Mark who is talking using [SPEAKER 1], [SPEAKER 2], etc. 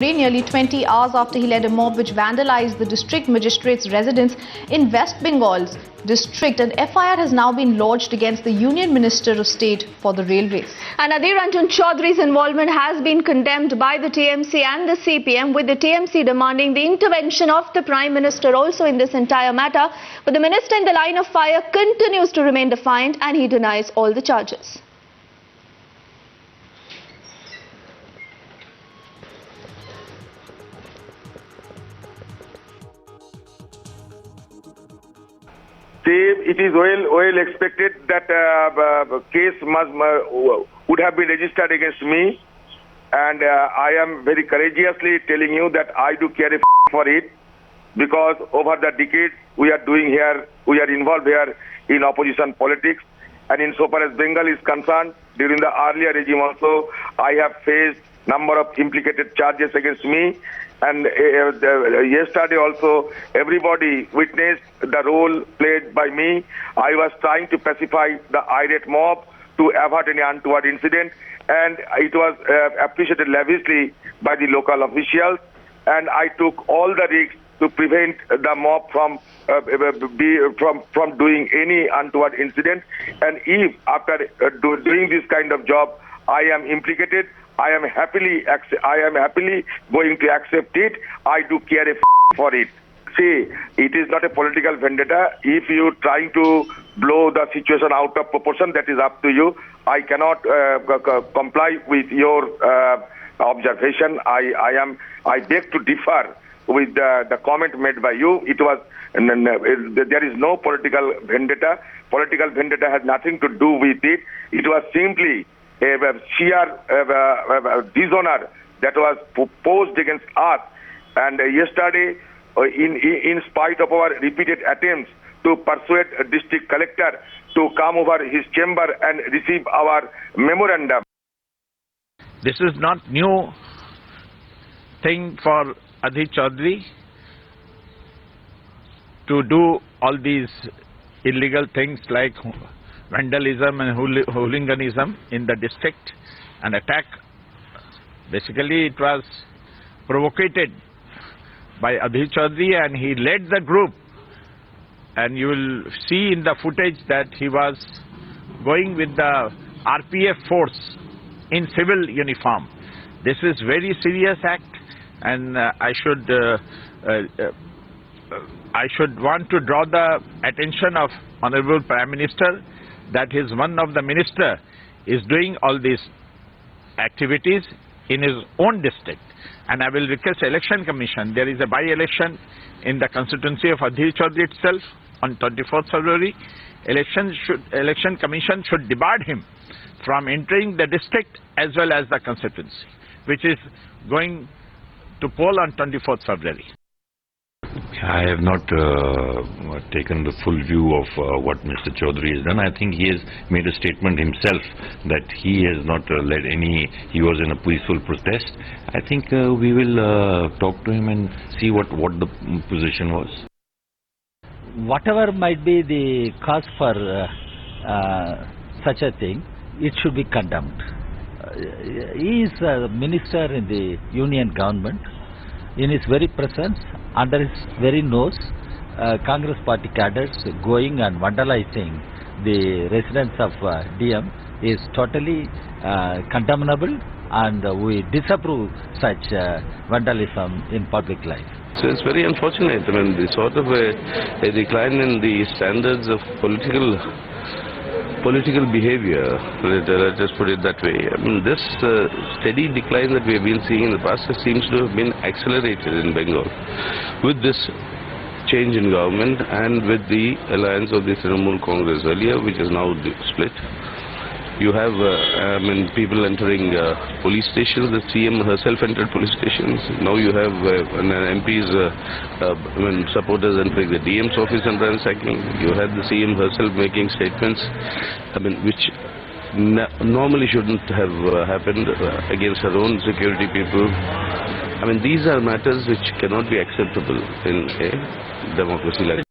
[SPEAKER 1] Nearly 20 hours after he led a mob which vandalized the district magistrate's residence in West Bengal's district. An FIR has now been lodged against the Union Minister of State for the Railways.
[SPEAKER 2] And Adhir Ranjan Chaudhary's involvement has been condemned by the TMC and the CPM, with the TMC demanding the intervention of the Prime Minister also in this entire matter. But the minister in the line of fire continues to remain defiant and he denies all the charges.
[SPEAKER 3] It is well expected that case would have been registered against me, and I am very courageously telling you that I do care for it, because over the decades we are involved here in opposition politics, and insofar as Bengal is concerned, during the earlier regime also I have faced number of implicated charges against me, and yesterday also everybody witnessed the role played by me. I was trying to pacify the irate mob to avert any untoward incident, and it was appreciated lavishly by the local officials, and I took all the risks to prevent the mob from doing any untoward incident. And if after doing this kind of job I am implicated, I am happily going to accept it. I do care for it. See, it is not a political vendetta. If you trying to blow the situation out of proportion, that is up to you. I cannot comply with your observation. I beg to differ with the comment made by you. There is no political vendetta. Political vendetta has nothing to do with it. It was simply a sheer dishonor that was posed against us. And yesterday, in spite of our repeated attempts to persuade a district collector to come over his chamber and receive our memorandum.
[SPEAKER 4] This is not new thing for Adhir Chaudhary to do all these illegal things like vandalism and hooliganism in the district and attack. Basically, it was provoked by Adhir Chaudhary, and he led the group. And you will see in the footage that he was going with the RPF force in civil uniform. This is very serious act, and I should want to draw the attention of Honorable Prime Minister that one of the minister is doing all these activities in his own district. And I will request Election Commission. There is a by-election in the constituency of Adhir Chaudhary itself on 24th February. Election Commission should debar him from entering the district as well as the constituency, which is going to poll on 24th February.
[SPEAKER 5] I have not taken the full view of what Mr. Chaudhary has done. I think he has made a statement himself that he has not led any, he was in a peaceful protest. I think we will talk to him and see what the position was.
[SPEAKER 6] Whatever might be the cause for such a thing, it should be condemned. He is a minister in the union government. In his very presence, under his very nose, Congress party cadres going and vandalizing the residence of DM is totally condemnable, and we disapprove such vandalism in public life.
[SPEAKER 7] So it's very unfortunate. I mean, the sort of a decline in the standards of political behavior, let us put it that way. I mean, this steady decline that we have been seeing in the past seems to have been accelerated in Bengal with this change in government and with the alliance of the Trinamool Congress earlier, which is now split. You have people entering police stations. The CM herself entered police stations. Now you have MP's supporters entering the DM's office and ransacking. You had the CM herself making statements, which normally shouldn't have happened against her own security people. These are matters which cannot be acceptable in a democracy like